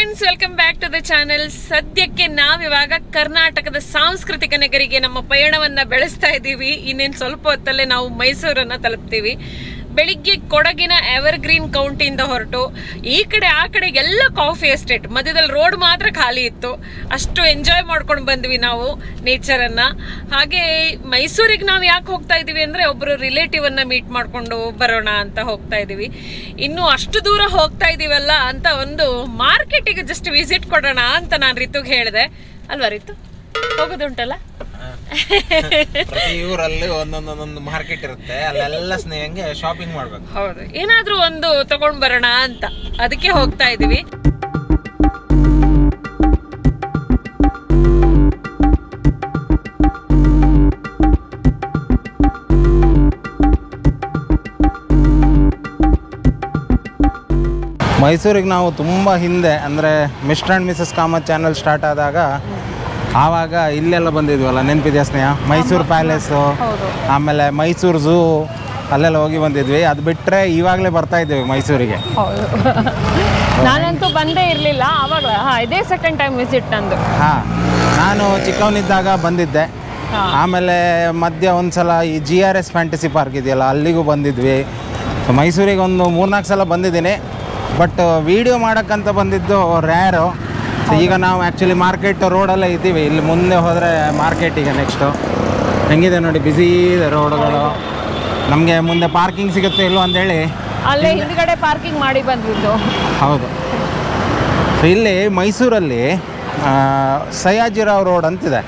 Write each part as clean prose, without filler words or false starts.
Friends, welcome back to the channel. ಸದ್ಯಕ್ಕೆ ನಾವಿವಾಗ ಕರ್ನಾಟಕದ ಸಾಂಸ್ಕೃತಿಕ ನಗರಿಗೆ ನಮ್ಮ ಪಯಣವನ್ನ ಬೆಳೆಸ್ತಾ ಇದ್ದೀವಿ. ಇನ್ನೇನು ಸ್ವಲ್ಪ ಹೊತ್ತಲ್ಲೇ ನಾವು ಮೈಸೂರನ್ನ ತಲುಪ್ತೀವಿ. ಬೆಳಿಗ್ಗೆ ಕೊಡಗಿನ ಎವರ್ಗ್ರೀನ್ ಕೌಂಟಿಯಿಂದ ಹೊರಟು ಈ ಕಡೆ ಆ ಕಡೆ ಎಲ್ಲ ಕಾಫಿ ಎಸ್ಟೇಟ್, ಮಧ್ಯದಲ್ಲಿ ರೋಡ್ ಮಾತ್ರ ಖಾಲಿ ಇತ್ತು. ಅಷ್ಟು ಎಂಜಾಯ್ ಮಾಡ್ಕೊಂಡು ಬಂದ್ವಿ ನಾವು ನೇಚರನ್ನ. ಹಾಗೆ ಮೈಸೂರಿಗೆ ನಾವು ಯಾಕೆ ಹೋಗ್ತಾ ಇದೀವಿ ಅಂದ್ರೆ ಒಬ್ಬರು ರಿಲೇಟಿವ್ ಅನ್ನ ಮೀಟ್ ಮಾಡ್ಕೊಂಡು ಬರೋಣ ಅಂತ ಹೋಗ್ತಾ ಇದೀವಿ. ಇನ್ನು ಅಷ್ಟು ದೂರ ಹೋಗ್ತಾ ಇದೀವಲ್ಲ ಅಂತ ಒಂದು ಮಾರ್ಕೆಟಿಗೆ ಜಸ್ಟ್ ವಿಸಿಟ್ ಕೊಡೋಣ ಅಂತ ನಾನು ರಿತುಗೆ ಹೇಳಿದೆ. ಅಲ್ವಾ ರಿತು, ಹೋಗೋದುಂಟಲ್ಲ? ಪ್ರತಿ ಊರಲ್ಲಿ ಒಂದೊಂದೊಂದೊಂದು ಮಾರ್ಕೆಟ್ ಇರುತ್ತೆ, ಅಲ್ಲೆಲ್ಲ ಸ್ನೇಹಂಗೆ ಶಾಪಿಂಗ್ ಮಾಡ್ಬೇಕು. ಹೌದು, ಏನಾದ್ರೂ ಒಂದು ತಗೊಂಡ್ ಬರೋಣ ಅಂತ ಅದಕ್ಕೆ ಹೋಗ್ತಾ ಇದೀವಿ. ಮೈಸೂರಿಗೆ ನಾವು ತುಂಬ ಹಿಂದೆ ಅಂದರೆ mister and Mrs Kamath channel start ಆದಾಗ ಆವಾಗ ಇಲ್ಲೆಲ್ಲ ಬಂದಿದ್ವಲ್ಲ, ನೆನಪಿದೆಯಾ ಸ್ನೇಹ? ಮೈಸೂರು ಪ್ಯಾಲೇಸು, ಆಮೇಲೆ ಮೈಸೂರು ಝೂ, ಅಲ್ಲೆಲ್ಲ ಹೋಗಿ ಬಂದಿದ್ವಿ. ಅದು ಬಿಟ್ಟರೆ ಇವಾಗಲೇ ಬರ್ತಾ ಇದ್ದೀವಿ ಮೈಸೂರಿಗೆ. ನಾನಂತೂ ಬಂದೇ ಇರಲಿಲ್ಲ ಆವಾಗ. ಇದೇ ಸೆಕೆಂಡ್ ಟೈಮ್ ವಿಸಿಟ್ ನಂದು. ನಾನು ಚಿಕ್ಕವನಿದ್ದಾಗ ಬಂದಿದ್ದೆ. ಆಮೇಲೆ ಮಧ್ಯ ಒಂದ್ಸಲ ಈ GRS ಫ್ಯಾಂಟಸಿ ಪಾರ್ಕ್ ಇದೆಯಲ್ಲ, ಅಲ್ಲಿಗೂ ಬಂದಿದ್ವಿ. ಮೈಸೂರಿಗೆ ಒಂದು 3-4 ಸಲ ಬಂದಿದ್ದೀನಿ. ಬಟ್ ವಿಡಿಯೋ ಮಾಡೋಕ್ಕಂತ ಬಂದಿದ್ದು ರ್ಯಾರು. ಈಗ ನಾವು ಆ್ಯಕ್ಚುಲಿ ಮಾರ್ಕೆಟ್ ರೋಡಲ್ಲೇ ಇದ್ದೀವಿ. ಇಲ್ಲಿ ಮುಂದೆ ಹೋದರೆ ಮಾರ್ಕೆಟಿಗೆ ನೆಕ್ಸ್ಟು ಹೆಂಗಿದೆ ನೋಡಿ, ಬ್ಯುಸಿ ಇದೆ ರೋಡ್ಗಳು. ನಮಗೆ ಮುಂದೆ ಪಾರ್ಕಿಂಗ್ ಸಿಗುತ್ತೆ ಇಲ್ವ ಅಂತೇಳಿ ಅಲ್ಲೇ ಹಿಂದ್ಗಡೆ ಪಾರ್ಕಿಂಗ್ ಮಾಡಿ ಬಂದಿದ್ದು. ಹೌದು. ಸೊ ಇಲ್ಲಿ ಮೈಸೂರಲ್ಲಿ ಸಯ್ಯಾಜಿರಾವ್ ರೋಡ್ ಅಂತಿದೆ.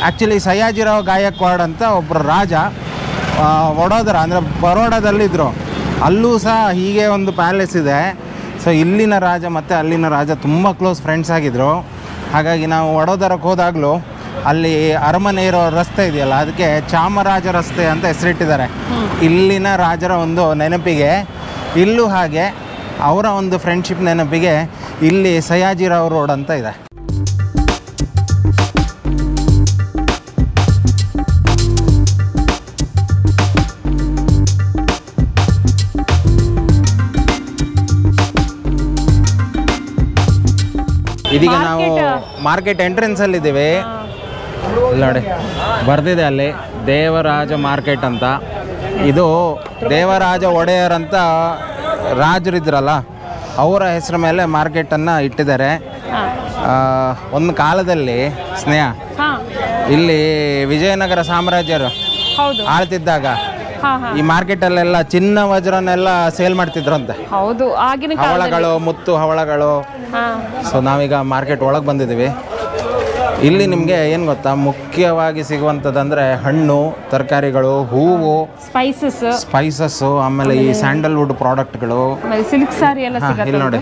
ಆ್ಯಕ್ಚುಲಿ ಸಯ್ಯಾಜಿರಾವ್ ಗಾಯಕ್ವಾಡ್ ಅಂತ ಒಬ್ಬರು ರಾಜ ವಡೋದರ ಅಂದರೆ ಬರೋಡಾದಲ್ಲಿದ್ದರು. ಅಲ್ಲೂ ಸಹ ಹೀಗೆ ಒಂದು ಪ್ಯಾಲೇಸ್ ಇದೆ. ಸೊ ಇಲ್ಲಿನ ರಾಜ ಮತ್ತು ಅಲ್ಲಿನ ರಾಜ ತುಂಬ ಕ್ಲೋಸ್ ಫ್ರೆಂಡ್ಸ್ ಆಗಿದ್ದರು. ಹಾಗಾಗಿ ನಾವು ವಡೋದರಕ್ಕೆ ಹೋದಾಗಲೂ ಅಲ್ಲಿ ಅರಮನೆ ಇರೋ ರಸ್ತೆ ಇದೆಯಲ್ಲ, ಅದಕ್ಕೆ ಚಾಮರಾಜ ರಸ್ತೆ ಅಂತ ಹೆಸರಿಟ್ಟಿದ್ದಾರೆ. ಇಲ್ಲಿನ ರಾಜರ ಒಂದು ನೆನಪಿಗೆ. ಇಲ್ಲೂ ಹಾಗೆ ಅವರ ಒಂದು ಫ್ರೆಂಡ್ಶಿಪ್ ನೆನಪಿಗೆ ಇಲ್ಲಿ ಸಯ್ಯಾಜಿರಾವ್ ರೋಡ್ ಅಂತ ಇದೆ. ಇದೀಗ ನಾವು ಮಾರ್ಕೆಟ್ ಎಂಟ್ರೆನ್ಸ್ ಅಲ್ಲಿ ಇದ್ದೀವಿ. ಇಲ್ಲಿ ನೋಡಿ ಬರ್ದಿದೆ ಅಲ್ಲಿ ದೇವರಾಜ ಮಾರ್ಕೆಟ್ ಅಂತ. ಇದು ದೇವರಾಜ ಒಡೆಯರ್ ಅಂತ ರಾಜರಿದ್ರಲ್ಲ, ಅವರ ಹೆಸರ ಮೇಲೆ ಮಾರ್ಕೆಟನ್ನು ಇಟ್ಟಿದ್ದಾರೆ. ಒಂದು ಕಾಲದಲ್ಲಿ ಸ್ನೇಹ ಇಲ್ಲಿ ವಿಜಯನಗರ ಸಾಮ್ರಾಜ್ಯರು ಆಳ್ತಿದ್ದಾಗ ಈ ಮಾರ್ಕೆಟಲ್ಲೆಲ್ಲ ಚಿನ್ನ ವಜ್ರನೆಲ್ಲ ಸೇಲ್ ಮಾಡ್ತಿದ್ರಂತೆ. ಹೌದು, ಹವಳಗಳು, ಮುತ್ತು ಹವಳಗಳು. ಸೊ ನಾವೀಗ ಮಾರ್ಕೆಟ್ ಒಳಗೆ ಬಂದಿದ್ದೀವಿ. ಇಲ್ಲಿ ನಿಮಗೆ ಏನು ಗೊತ್ತಾ, ಮುಖ್ಯವಾಗಿ ಸಿಗುವಂಥದ್ದಂದರೆ ಹಣ್ಣು, ತರಕಾರಿಗಳು, ಹೂವು, ಸ್ಪೈಸಸ್ಸು, ಆಮೇಲೆ ಈ ಸ್ಯಾಂಡಲ್ವುಡ್ ಪ್ರಾಡಕ್ಟ್ಗಳು, ಸಿಲ್ಕ್ ಸಾರಿ ಎಲ್ಲ ಸಿಗುತ್ತೆ. ಇಲ್ಲಿ ನೋಡಿ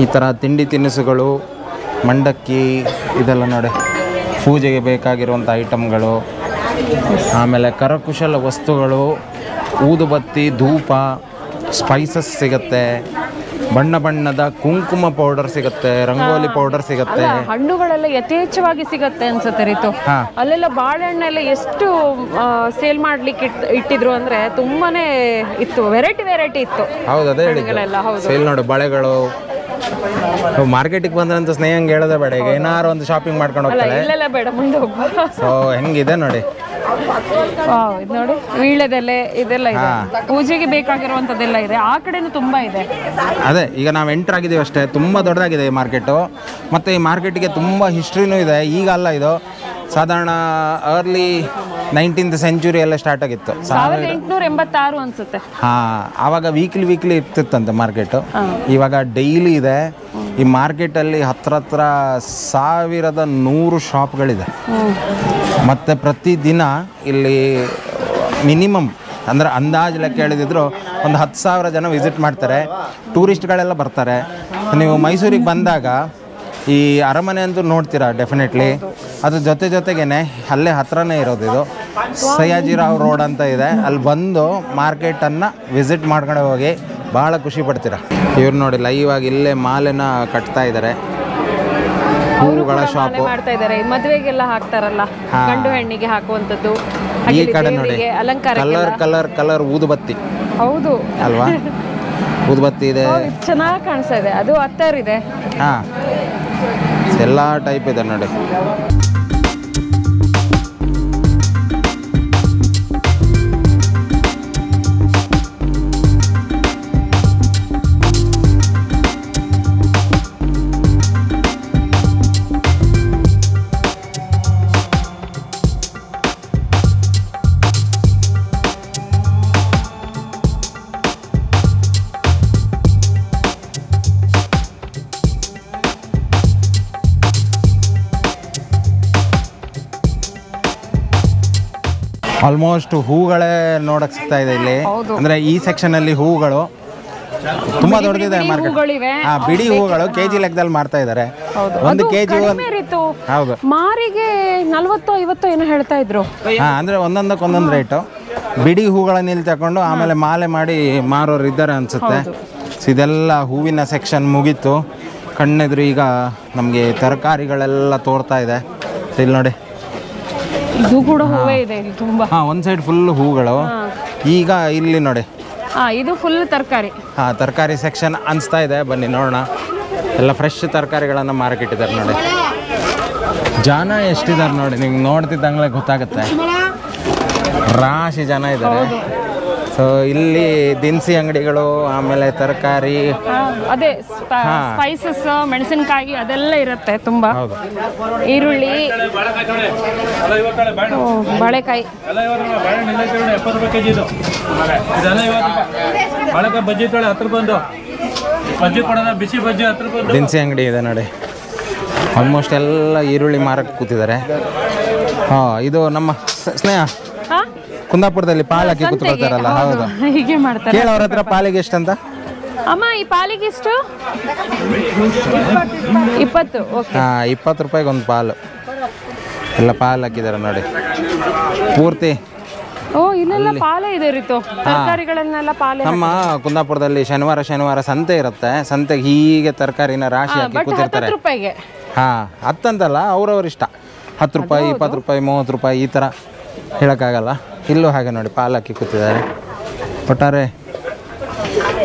ಈ ಥರ ತಿಂಡಿ ತಿನಿಸುಗಳು, ಮಂಡಕ್ಕಿ, ಇದೆಲ್ಲ ನೋಡಿ ಪೂಜೆಗೆ ಬೇಕಾಗಿರುವಂಥ ಐಟಮ್ಗಳು. ಆಮೇಲೆ ಕರಕುಶಲ ವಸ್ತುಗಳು, ಊದುಬತ್ತಿ, ಧೂಪ, ಸ್ಪೈಸಸ್ ಸಿಗುತ್ತೆ. ಬಣ್ಣ ಬಣ್ಣದ ಕುಂಕುಮ ಪೌಡರ್ ಸಿಗುತ್ತೆ, ರಂಗೋಲಿ ಪೌಡರ್ ಸಿಗುತ್ತೆ. ಹಣ್ಣುಗಳೆಲ್ಲ ಯಥೇಚ್ಛವಾಗಿ ಸಿಗುತ್ತೆ ಅನ್ಸುತ್ತೆ ರಿತು. ಅಲ್ಲೆಲ್ಲ ಬಾಳೆಹಣ್ಣೆಲ್ಲ ಎಷ್ಟು ಸೇಲ್ ಮಾಡ್ಲಿಕ್ಕೆ ಇಟ್ಟಿದ್ರು ಅಂದ್ರೆ ತುಂಬಾನೇ ಇತ್ತು, ವೆರೈಟಿ ಇತ್ತು. ಹೌದು, ಅದೇ ಹೇಳಿದ್ದು ಸೇಲ್ ನೋಡಿ. ಬಳೆಗಳು ಮಾರ್ಕೆಟಿಗೆ ಬಂದ್ರಂತ ಸ್ನೇಹಂಗೆ ಹೇಳೋದೇ ಬೇಡ. ಈಗ ಏನಾರು ಒಂದು ಶಾಪಿಂಗ್ ಮಾಡ್ಕೊಂಡು ಹೋಗ್ತಾರೆ. ಇಲ್ಲೆಲ್ಲ ಬೇಡ, ಮುಂದೆ ಹೋಗ್ಬೋದು. ಸೊ ಹೆಂಗಿದೆ ನೋಡಿ, ಇದು ನೋಡಿ ವೀಳ್ಯದೆಲೆ ಇದೆಲ್ಲ ಇದೆ, ಪೂಜೆಗೆ ಬೇಕಾಗಿರುವಂತದ್ದೆಲ್ಲ ಇದೆ. ಆ ಕಡೆನೂ ತುಂಬಾ ಇದೆ. ಅದೇ ಈಗ ನಾವು ಎಂಟರ್ ಆಗಿದ್ದೀವಿ ಅಷ್ಟೇ. ತುಂಬ ದೊಡ್ಡದಾಗಿದೆ ಈ ಮಾರ್ಕೆಟು. ಮತ್ತು ಈ ಮಾರ್ಕೆಟಿಗೆ ತುಂಬ ಹಿಸ್ಟ್ರಿನೂ ಇದೆ. ಈಗ ಅಲ್ಲ, ಇದು ಸಾಧಾರಣ ಅರ್ಲಿ 19th ಸೆಂಚುರಿ ಎಲ್ಲ ಸ್ಟಾರ್ಟ್ ಆಗಿತ್ತು. 1886 ಅನ್ಸುತ್ತೆ. ಆವಾಗ ವೀಕ್ಲಿ ಇರ್ತಿತ್ತಂತೆ ಮಾರ್ಕೆಟು. ಇವಾಗ ಡೈಲಿ ಇದೆ. ಈ ಮಾರ್ಕೆಟಲ್ಲಿ ಹತ್ರ 1100 ಶಾಪ್ಗಳಿದೆ. ಮತ್ತು ಪ್ರತಿದಿನ ಇಲ್ಲಿ ಮಿನಿಮಮ್ ಅಂದರೆ ಅಂದಾಜು ಲೆಕ್ಕ ಹೇಳಿದ್ರು ಒಂದು 10,000 ಜನ ವಿಸಿಟ್ ಮಾಡ್ತಾರೆ. ಟೂರಿಸ್ಟ್ಗಳೆಲ್ಲ ಬರ್ತಾರೆ. ನೀವು ಮೈಸೂರಿಗೆ ಬಂದಾಗ ಈ ಅರಮನೆ ಅಂತೂ ನೋಡ್ತೀರಾ ಡೆಫಿನೆಟ್ಲಿ. ಅದ್ರ ಜೊತೆಗೇನೆ ಅಲ್ಲೇ ಹತ್ರನೇ ಇರೋದು ಇದು ಸಯ್ಯಾಜಿರಾವ್ ರೋಡ್ ಅಂತ ಇದೆ. ಅಲ್ಲಿ ಬಂದು ಮಾರ್ಕೆಟನ್ನು ವಿಸಿಟ್ ಮಾಡ್ಕೊಂಡು ಹೋಗಿ ಭಾಳ ಖುಷಿ ಪಡ್ತೀರಾ. ಇವ್ರು ನೋಡಿ ಲೈವ್ ಆಗಿ ಇಲ್ಲೇ ಮಾಲೆನ ಕಟ್ತಾ ಇದ್ದಾರೆ. ಹೂವುಗಳ ಶಾಪ್ ಮಾಡ್ತಾ ಇದ್ದಾರೆ. ಮದುವೆಗೆಲ್ಲ ಹಾಕ್ತಾರಲ್ಲ, ಗಂಡು ಹೆಣ್ಣಿಗೆ ಹಾಕುವಂಥದ್ದು. ಈ ಕಡೆ ನೋಡಿ ಕಲರ್ ಊದುಬತ್ತಿ. ಹೌದು ಅಲ್ವಾ? ಊದುಬತ್ತಿ ಇದೆ. ಚೆನ್ನಾಗಿ ಕಾಣಿಸ್ತಾ ಇದೆ. ಅದು ಅತ್ತರ್ ಇದೆ. ಹಾಂ, ಎಲ್ಲ ಟೈಪ್ ಇದೆ ನೋಡಿ. ಆಲ್ಮೋಸ್ಟ್ ಹೂಗಳೇ ನೋಡಕ್ ಸಿಗ್ತಾ ಇದೆ ಇಲ್ಲಿ. ಅಂದ್ರೆ ಈ ಸೆಕ್ಷನ್ ಅಲ್ಲಿ ಹೂಗಳು ತುಂಬಾ ದೊಡ್ಡದಿದೆ ಮಾರ್ಕೆಟ್. ಬಿಡಿ ಹೂಗಳು ಕೆಜಿ ಲೆಕ್ಕದಲ್ಲಿ ಮಾರ್ತಾ ಇದ್ದಾರೆ. ಒಂದು ಕೆಜಿ ಹೌದು, ಮಾರಿಗೆ 40-50 ಏನೋ ಹೇಳ್ತಾ ಇದ್ರು. ಅಂದ್ರೆ ಒಂದೊಂದಕ್ಕೆ ಒಂದೊಂದು ರೇಟು. ಬಿಡಿ ಹೂಗಳನ್ನ ಇಲ್ಲಿ ತಗೊಂಡು ಆಮೇಲೆ ಮಾಲೆ ಮಾಡಿ ಮಾರೋರು ಇದ್ದಾರೆ ಅನ್ಸುತ್ತೆ. ಇದೆಲ್ಲ ಹೂವಿನ ಸೆಕ್ಷನ್ ಮುಗೀತು. ಕಣ್ಣೆದ್ರು ಈಗ ನಮಗೆ ತರಕಾರಿಗಳೆಲ್ಲ ತೋರ್ತಾ ಇದೆ. ಇಲ್ಲಿ ನೋಡಿ, ಇದು ಕೂಡ ಹೂವೇ ಇದೆ ಇಲ್ಲಿ ತುಂಬಾ. ಒಂದು ಸೈಡ್ ಫುಲ್ ಹೂಗಳು. ಈಗ ಇಲ್ಲಿ ನೋಡಿ, ಇದು ಫುಲ್ ತರಕಾರಿ. ತರಕಾರಿ ಸೆಕ್ಷನ್ ಅನಿಸ್ತಾ ಇದೆ. ಬನ್ನಿ ನೋಡೋಣ. ಎಲ್ಲ ಫ್ರೆಶ್ ತರಕಾರಿಗಳನ್ನು ಮಾರ್ಕಿಟ್ಟಿದ್ದಾರೆ ನೋಡಿ. ಜನ ಎಷ್ಟಿದ್ದಾರೆ ನೋಡಿ, ನಿಮ್ಗೆ ನೋಡ್ತಿದ್ದಂಗೆ ಗೊತ್ತಾಗುತ್ತೆ. ರಾಶಿ ಜನ ಇದ್ದಾರೆ. ಸೊ ಇಲ್ಲಿ ದಿನಸಿ ಅಂಗಡಿಗಳು, ಆಮೇಲೆ ತರಕಾರಿ, ಅದೇ ಸ್ಪೈಸಸ್, ಮೆಣಸಿನಕಾಯಿ ಅದೆಲ್ಲ ಇರುತ್ತೆ ತುಂಬಾ. ಈರುಳ್ಳಿ, ಬಾಳೆಕಾಯಿ, ದಿನಸಿ ಅಂಗಡಿ ಇದೆ ನೋಡಿ. ಆಲ್ಮೋಸ್ಟ್ ಎಲ್ಲ ಈರುಳ್ಳಿ ಮಾರಕ್ಕೆ ಕೂತಿದ್ದಾರೆ. ಇದು ನಮ್ಮ ಸ್ನೇಹ ಕುಂದಾಪುರದಲ್ಲಿ ಪಾಲಕ್ಕೆ ಕೂತು ಬರ್ತಾರಲ್ಲ. ಹೌದು, ಹೀಗೆ ಮಾಡ್ತಾರೆ. ಕೇಳೋರ ಹತ್ರ ಪಾಲಿಗೆ ಎಷ್ಟಂತ? ಅಮ್ಮ, ಈ ಪಾಲಿಗೆ ಎಷ್ಟು? 20. 20 ರೂಪಾಯಿಗೆ ಒಂದು ಪಾಲು. ಎಲ್ಲ ಪಾಲು ಹಾಕಿದ್ದಾರೆ ನೋಡಿ ಪೂರ್ತಿ. ಇಲ್ಲೆಲ್ಲ ಪಾಲೆ ಇದೆ ರೀತು, ತರಕಾರಿಗಳನ್ನೆಲ್ಲ ಪಾಲೆ. ನಮ್ಮ ಕುಂದಾಪುರದಲ್ಲಿ ಶನಿವಾರ ಸಂತೆ ಇರುತ್ತೆ. ಸಂತೆಗೆ ಹೀಗೆ ತರಕಾರಿನ ರಾಶಿ ಹಾಕಿ ಕೂತಿರ್ತಾರೆ. 10 ರೂಪಾಯಿಗೆ. 10 ಅಂತಲ್ಲ, ಅವ್ರವ್ರ ಇಷ್ಟ. 10 ರೂಪಾಯಿ, 20 ರೂಪಾಯಿ, 30 ರೂಪಾಯಿ ಈ ಥರ ಹೇಳೋಕ್ಕಾಗಲ್ಲ. ಇಲ್ಲೂ ಹಾಗೆ ನೋಡಿ ಪಾಲು ಹಾಕಿ ಕೂತಿದ್ದಾರೆ. ಒಟ್ಟಾರೆ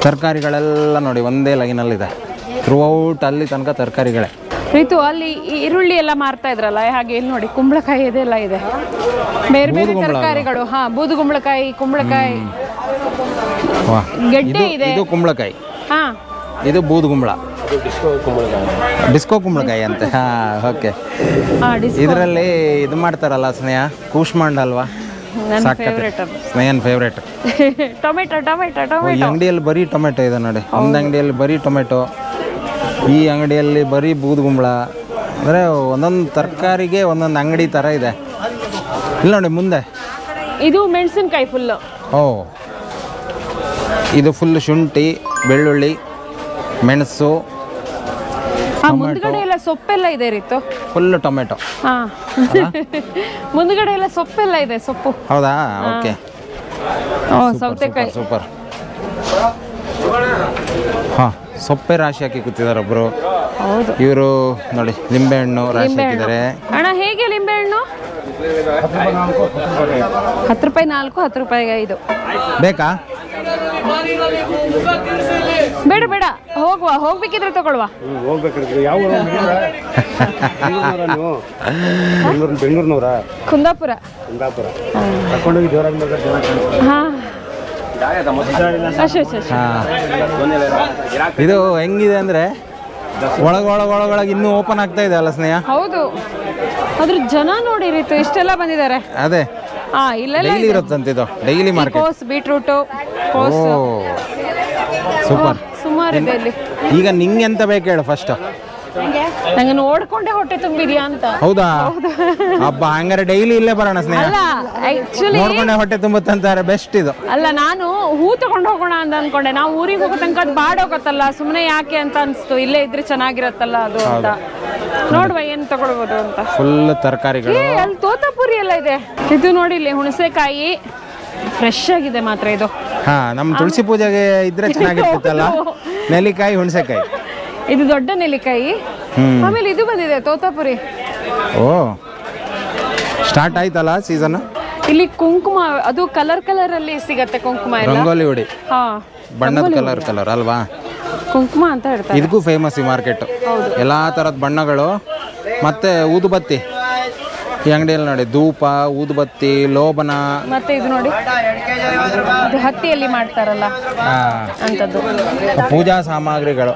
ತರಕಾರಿಗಳೆಲ್ಲ ನೋಡಿ ಒಂದೇ ಲೈನಲ್ಲಿದೆ. ಥ್ರೂಔಟ್ ಅಲ್ಲಿ ತನಕ ತರಕಾರಿಗಳೇ. ರೀತು ಅಲ್ಲಿ ಈರುಳ್ಳಿ ಎಲ್ಲ ಮಾರ್ತಾ ಇದ್ರಲ್ಲ, ಹಾಗೆ ಇಲ್ಲಿ ನೋಡಿ ಕುಂಬಳಕಾಯಿ ಇದೆಲ್ಲ ಇದೆ. ಬೇರೆ ಬೇರೆ ತರಕಾರಿಗಳು. ಬೂದುಗುಂಬಳಕಾಯಿ, ಕುಂಬಳಕಾಯಿ, ಗೆಡ್ಡೆ ಇದೆ. ಇದು ಕುಂಬಳಕಾಯಿ, ಇದು ಬೂದುಗುಂಬಳ, ಡಿಸ್ಕೋ ಕುಂಬಳಕಾಯಿ ಅಂತ. ಓಕೆ. ಇದರಲ್ಲಿ ಇದು ಮಾಡ್ತಾರಲ್ಲ ಸ್ನೇಹ, ಕೂಷ್ಮಾಂಡ್ ಅಲ್ವಾ? ಸ್ನೇಹನ್ ಫೇವ್ರೇಟ್. ಟೊಮೆಟೊ. ಈ ಅಂಗಡಿಯಲ್ಲಿ ಬರೀ ಟೊಮೆಟೊ ಇದೆ ನೋಡಿ. ಒಂದು ಅಂಗಡಿಯಲ್ಲಿ ಬರೀ ಟೊಮೆಟೊ, ಈ ಅಂಗಡಿಯಲ್ಲಿ ಬರೀ ಬೂದುಗುಂಬಳ. ಅಂದರೆ ಒಂದೊಂದು ತರಕಾರಿಗೆ ಒಂದೊಂದು ಅಂಗಡಿ ಥರ ಇದೆ. ಇಲ್ಲ ನೋಡಿ ಮುಂದೆ ಇದು ಮೆಣಸಿನಕಾಯಿ ಫುಲ್ಲು. ಇದು ಫುಲ್ ಶುಂಠಿ, ಬೆಳ್ಳುಳ್ಳಿ, ಮೆಣಸು, ಮುಂದ್ಗಡೆ ಎಲ್ಲ ಸೊಪ್ಪೆಲ್ಲ ಇದೆ ರೀತು. Full tomato. ಮುಂದ್ಗಡೆ ಎಲ್ಲ ಸೊಪ್ಪೆಲ್ಲ ಇದೆ. ಸೊಪ್ಪು. ಹೌದಾ? ಓಕೆ. ಸೌತೆಕಾಯಿ. ಸೂಪರ್. ಸೊಪ್ಪೆ ರಾಶಿ ಹಾಕಿ ಕೂತಿದ್ದಾರೆ ಒಬ್ರು. ಇವರು ನೋಡಿ ಲಿಂಬೆಹಣ್ಣು ರಾಶಿ ಹಾಕಿದ್ದಾರೆ. ಅಣ್ಣ ಹೇಗೆ ಲಿಂಬೆಹಣ್ಣು? 10 ರೂಪಾಯಿ 4, 10 ರೂಪಾಯಿಗೆ 5. ಬೇಕಾ? ಬೇಡ, ಹೋಗ್ಬೇಕಿದ್ರೆ ತಗೊಳ್ವಾ? ಬೆಂಗಳೂರಿನವರ? ಕುಂದಾಪುರ. ಇದು ಹೆಂಗಿದೆ ಅಂದ್ರೆ ಒಳಗೊಳಗೆ ಇನ್ನೂ ಓಪನ್ ಆಗ್ತಾ ಇದೆ ಅಲ್ಲ ಸ್ನೇಹ? ಹೌದು. ಅದ್ರ ಜನ ನೋಡಿ ರೀತು ಇಷ್ಟೆಲ್ಲ ಬಂದಿದ್ದಾರೆ. ಅದೇ ಡೈಲಿ ಇರುತ್ತಂತೆ ಇದು, ಡೈಲಿ ಮಾರ್ಕೆಟ್. ಕೋಸ್, ಬೀಟ್ರೂಟು, ಸೂಪರ್. ಸುಮಾರು ಇದೆ ಇಲ್ಲಿ. ಈಗ ನಿಂಗೆ ಎಂತ ಬೇಕು ಹೇಳು ಫಸ್ಟ್? ನಂಗೆ ನೋಡ್ಕೊಂಡೆ ಹೊಟ್ಟೆ ತುಂಬಿದ್ಯಾ ಅಂತ. ಹೌದಾ? ಹಬ್ಬ, ಹಂಗಾರೆ ಡೈಲಿ ಇಲ್ಲೇ ಬರೋಣ ಸ್ನೇಹ. ಅಲ್ಲ, ಆಕ್ಚುಲಿ ನೋಡ್ಕೊಂಡೆ ಹೊಟ್ಟೆ ತುಂಬುತ್ತಂತಾರೆ. ಬೆಸ್ಟ್ ಇದು. ಅಲ್ಲ, ನಾನು ಹೂ ತಗೊಂಡು ಹೋಗೋಣ ಅಂತ ಅನ್ಕೊಂಡೆ. ನಾವು ಊರಿಗೆ ಹೋಗೋ ತನಕ ಅದು ಬಾಡೋಗತ್ತಲ್ಲ, ಸುಮ್ಮನೆ ಯಾಕೆ ಅಂತ ಅನ್ಸ್ತು. ಇಲ್ಲೇ ಇದ್ರೆ ಚೆನ್ನಾಗಿರತ್ತಲ್ಲ ಅದು ಅಂತ. ನೋಡುವ ಏನ್ ತಗೊಳ್ಬೋದು ಅಂತ. ಫುಲ್ ತರಕಾರಿಗಳು. ಅಲ್ಲಿ ತೋತಾಪುರಿ ಎಲ್ಲ ಇದೆ. ಇದು ನೋಡಿ, ಇಲ್ಲಿ ಹುಣಸೆಕಾಯಿ ಫ್ರೆಶ್ ಆಗಿದೆ ಮಾತ್ರ ಇದು. ನಮ್ಮ ತುಳಸಿ ಪೂಜೆಗೆ ಇದ್ರೆ ಚೆನ್ನಾಗಿರ್ತಲ್ಲ. ನೆಲ್ಲಿಕಾಯಿ, ಹುಣಸೆಕಾಯಿ. ಇದು ದೊಡ್ಡ ನೆಲ್ಲಿಕಾಯಿ. ಆಮೇಲೆ ಇದು ಬಂದಿದೆ ತೋತಾಪುರಿ. ಸ್ಟಾರ್ಟ್ ಆಯ್ತಲ್ಲ ಸೀಸನ್. ಇಲ್ಲಿ ಕುಂಕುಮ, ಅದು ಕಲರ್ ಅಲ್ಲಿ ಸಿಗತ್ತೆ ಕುಂಕುಮ ಎಲ್ಲ. ರಂಗೋಲಿ ಹೊಡಿ. ಬಣ್ಣದ ಕಲರ್ ಅಲ್ವಾ, ಕುಂಕುಮ ಅಂತ ಹೇಳ್ತಾರೆ. ಇದಕ್ಕೂ ಫೇಮಸ್ ಈ ಮಾರ್ಕೆಟ್. ಎಲ್ಲ ಥರದ ಬಣ್ಣಗಳು ಮತ್ತು ಊದುಬತ್ತಿ ಈ ಅಂಗಡಿಯಲ್ಲಿ ನೋಡಿ, ಧೂಪ, ಊದುಬತ್ತಿ, ಲೋಬನ, ಮತ್ತೆ ಇದು ನೋಡಿ ಇದು ಹತ್ತಿಯಲ್ಲಿ ಮಾಡ್ತಾರಲ್ಲ ಅಂತದ್ದು, ಪೂಜಾ ಸಾಮಗ್ರಿಗಳು.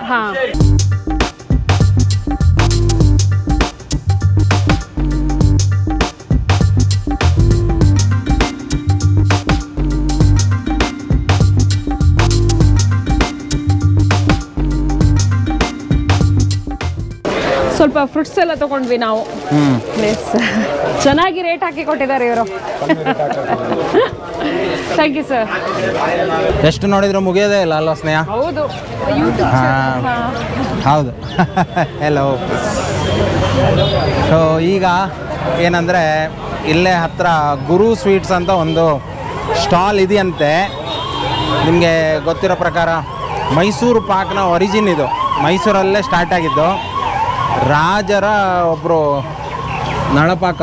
ಸ್ವಲ್ಪ ಫ್ರೂಟ್ಸ್ ಎಲ್ಲ ತಗೊಂಡ್ವಿ ನಾವು. ಚೆನ್ನಾಗಿ ರೇಟ್ ಹಾಕಿ ಕೊಟ್ಟಿದ್ದಾರೆ ಇವರು. Thank you sir. ಎಷ್ಟು ನೋಡಿದ್ರು ಮುಗಿಯೋದೇ ಇಲ್ಲ ಅಲ್ವಾ ಸ್ನೇಹ? ಹೌದು ಹೌದು. ಹೆಲೋ. ಸೊ ಈಗ ಏನಂದರೆ ಇಲ್ಲೇ ಹತ್ತಿರ ಗುರು ಸ್ವೀಟ್ಸ್ ಅಂತ ಒಂದು ಸ್ಟಾಲ್ ಇದೆಯಂತೆ. ನಿಮಗೆ ಗೊತ್ತಿರೋ ಪ್ರಕಾರ ಮೈಸೂರು ಪಾಕ್ನ ಒರಿಜಿನ್ ಇದು, ಮೈಸೂರಲ್ಲೇ ಸ್ಟಾರ್ಟ್ ಆಗಿದ್ದು. ರಾಜರ ಒಬ್ಬರು ನಳಪಾಕ,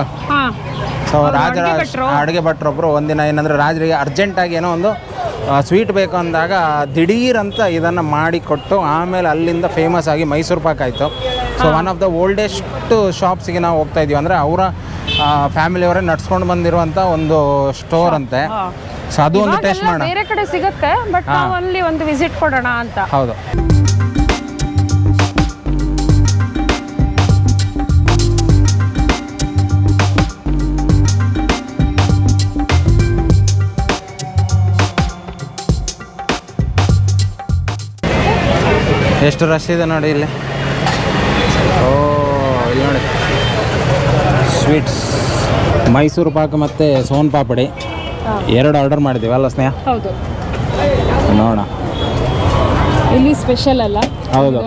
ಸೊ ರಾಜರ ಅಡುಗೆ ಭಟ್ರೊಬ್ಬರು ಒಂದಿನ ಏನಂದರೆ ರಾಜರಿಗೆ ಅರ್ಜೆಂಟಾಗಿ ಏನೋ ಒಂದು ಸ್ವೀಟ್ ಬೇಕು ಅಂದಾಗ ದಿಢೀರ್ ಅಂತ ಇದನ್ನು ಮಾಡಿಕೊಟ್ಟು ಆಮೇಲೆ ಅಲ್ಲಿಂದ ಫೇಮಸ್ ಆಗಿ ಮೈಸೂರು ಪಾಕ್ ಆಯಿತು. So one of the oldest ಶಾಪ್ಸಿಗೆ ನಾವು ಹೋಗ್ತಾ ಇದ್ದೀವಿ. ಅಂದರೆ ಅವರ ಫ್ಯಾಮಿಲಿಯವರೇ ನಡ್ಸ್ಕೊಂಡು ಬಂದಿರುವಂಥ ಒಂದು ಸ್ಟೋರ್ ಅಂತೆ. ಸೊ ಅದು ಒಂದು ಟೇಸ್ಟ್ ಮಾಡೋಣ. ಬೇರೆ ಕಡೆ ಸಿಗುತ್ತೆ, ಬಟ್ ನಾವು ಅಲ್ಲಿ ಒಂದು ವಿಸಿಟ್ ಕೊಡೋಣ ಅಂತ. ಹೌದು. ಎಷ್ಟು ರಶ್ ಇದೆ ನೋಡಿ ಇಲ್ಲಿ. ಓ ಇಲ್ಲಿ ನೋಡಿ, ಸ್ವೀಟ್ಸ್, ಮೈಸೂರು ಪಾಕ್ ಮತ್ತು ಸೋನ್ ಪಾಪಡಿ ಎರಡು ಆರ್ಡರ್ ಮಾಡಿದ್ದೀವಿ ಅಲ್ಲ ಸ್ನೇಹ? ಹೌದು. ನೋಡೋಣ, ಇಲ್ಲಿ ಸ್ಪೆಷಲ್ ಅಲ್ಲ? ಹೌದು.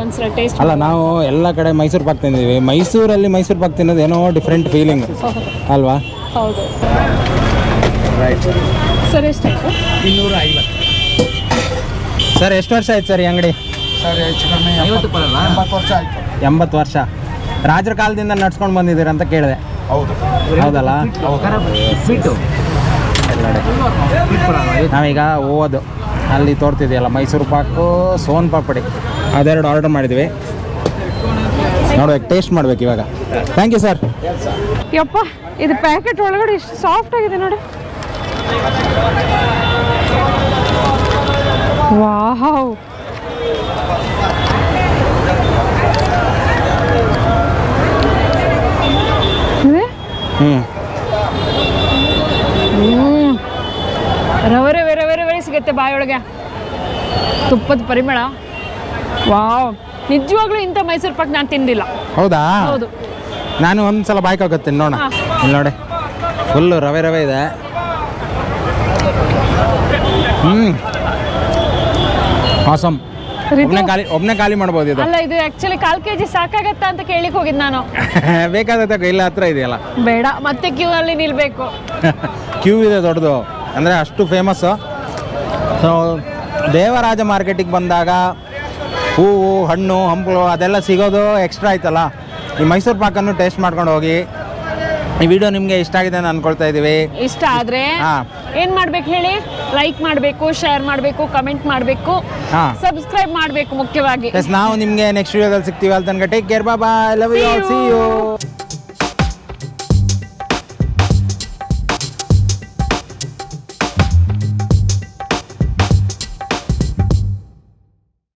ಅಲ್ಲ, ನಾವು ಎಲ್ಲ ಕಡೆ ಮೈಸೂರು ಪಾಕ್ ತಿಂದಿದ್ದೀವಿ. ಮೈಸೂರಲ್ಲಿ ಮೈಸೂರು ಪಾಕ್ ತಿನ್ನೋದು ಏನೋ ಡಿಫ್ರೆಂಟ್ ಫೀಲಿಂಗ್ ಅಲ್ವಾ? ಹೌದು. ರೈಟ್ ಸರ್, ಎಷ್ಟಾಯಿತು? 250. ಸರ್ ಎಷ್ಟು ವರ್ಷ ಆಯ್ತು ಸರ್ ಈ ಅಂಗಡಿ? ಸರ್ ಹೆಚ್ಚು ಕಮ್ಮಿ 80 ವರ್ಷ ಆಯಿತು. 80 ವರ್ಷ. ರಾಜರ ಕಾಲದಿಂದ ನಡ್ಸ್ಕೊಂಡು ಬಂದಿದ್ದೀರ ಅಂತ ಕೇಳಿದೆ. ಹೌದು. ಹೌದಲ್ಲ? ನಾವೀಗ ಹೋಗೋದು ಅಲ್ಲಿ ತೋರ್ತಿದೆಯಲ್ಲ ಮೈಸೂರು ಪಾಕು, ಸೋನ್ ಪಾಪಡಿ, ಅದೆರಡು ಆರ್ಡರ್ ಮಾಡಿದ್ವಿ. ನೋಡ್ಬೇಕು, ಟೇಸ್ಟ್ ಮಾಡ್ಬೇಕು ಇವಾಗ. Thank you sir. ಯಪ್ಪ, ಇದು ಪ್ಯಾಕೆಟ್ ಒಳಗಡೆ ಎಷ್ಟು ಸಾಫ್ಟ್ ಆಗಿದೆ ನೋಡಿ. ವಾವ್, ರವೆ ರವೆ ರವೆ ರವೆ ಸಿಗುತ್ತೆ ಬಾಯೊಳಗೆ, ತುಪ್ಪದ ಪರಿಮಳ. ವಾವ್, ನಿಜವಾಗ್ಲೂ ಇಂಥ ಮೈಸೂರು ಪಾಕ್ ನಾನು ತಿಂದಿಲ್ಲ. ಹೌದಾ? ಹೌದು. ನಾನು ಒಂದ್ಸಲ ಬಾಯ್ಕ್ ಹೋಗುತ್ತೀನಿ ನೋಡೋಣ. ಇಲ್ಲಿ ನೋಡಿ, ಫುಲ್ಲು ರವೆ ರವೆ ಇದೆ. ಆಸಮ್. ಒಬ್ಬನೇ ಖಾಲಿ ಮಾಡ್ಬೋದು ಇದು. ಅಲ್ಲ, ಇದು ಆಕ್ಚುಲಿ 1/4 kg ಸಾಕಾಗತ್ತಾ ಅಂತ ಕೇಳಿಕ್ ಹೋಗಿದ್ ನಾನು. ಬೇಕಾದ ಇಲ್ಲ, ಹತ್ರ ಇದೆಯಲ್ಲ. ಬೇಡ, ಮತ್ತೆ ಕ್ಯೂ ಅಲ್ಲಿ ನಿಲ್ಬೇಕು. ಕ್ಯೂ ಇದೆ ದೊಡ್ಡದು, ಅಂದರೆ ಅಷ್ಟು ಫೇಮಸ್ಸು. ಸೊ ದೇವರಾಜ ಮಾರ್ಕೆಟಿಗೆ ಬಂದಾಗ ಹೂವು, ಹಣ್ಣು, ಹಂಪಲು ಅದೆಲ್ಲ ಸಿಗೋದು ಎಕ್ಸ್ಟ್ರಾ ಆಯ್ತಲ್ಲ. ಈ ಮೈಸೂರು ಪಾಕನ್ನು ಟೇಸ್ಟ್ ಮಾಡ್ಕೊಂಡು ಹೋಗಿ. ಈ ವಿಡಿಯೋ ನಿಮಗೆ ಇಷ್ಟ ಆಗಿದೆ ಅಂತ ಅನ್ಕೊಳ್ತಾ ಇದ್ದೀವಿ. ಇಷ್ಟ ಆದರೆ ಏನು ಮಾಡ್ಬೇಕು ಹೇಳಿ? ಲೈಕ್ ಮಾಡಬೇಕು, ಶೇರ್ ಮಾಡಬೇಕು, ಕಮೆಂಟ್ ಮಾಡಬೇಕು, ಸಬ್ಸ್ಕ್ರೈಬ್ ಮಾಡಬೇಕು ಮುಖ್ಯವಾಗಿ. ನಾವು ನಿಮಗೆ ನೆಕ್ಸ್ಟ್ ವಿಡಿಯೋದಲ್ಲಿ ಸಿಗ್ತೀವಿ. ಅಲ್ಲಿ ತನಕ take care, bye, love you all, see you.